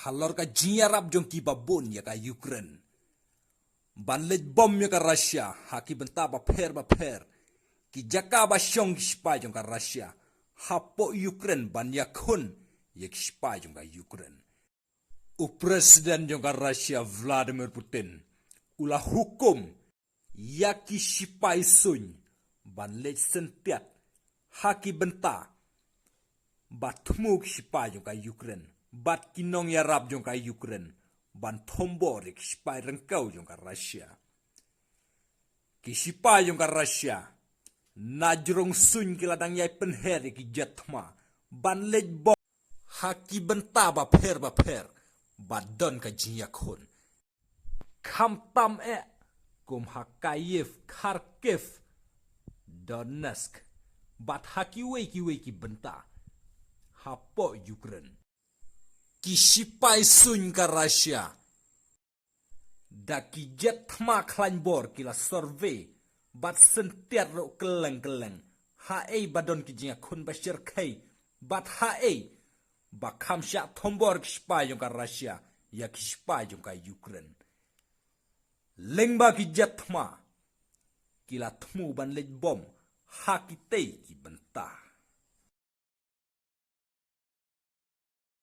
halor ka jiarap jong ki babon ya ka Ukraine. Ban lej bom ya ka Russia, haki benta ba pher, ki jaka ba syong spa jong ka Russia, hapo Ukraine ban ya kun ya ki spa jong ka Ukraine. U presiden jong ka Russia Vladimir Putin, ula hukum ya ki spa sun, ban lej sentiat, haki benta, bat muk spa jong ka Ukraine. Bat kinong yarap jong ka Ukraine, ban tomborik sipai rengkau jong ka Russia. Ki sipai jong ka Russia, najrong sun kiladang yai penheri ki thma, ban lej bom, haki benta ba pher, bat don ka jinyakon. Kham tam kum Hakayev, Kharkiv, Donetsk, bat haki wei ki benta, hapo Ukraine. Ki sipai sun ka Russia. Da ki thma khlan bor kila survey, bat sentiat ro keleng. Ha badon ki jinga kun bashir kai, bat ha ba kham sha thombor ki sipai jong ka Russia, ya ki sipai jong ka Ukraine. Lengba ki thma, kila thmu ban lej bom, ha ki ki benta.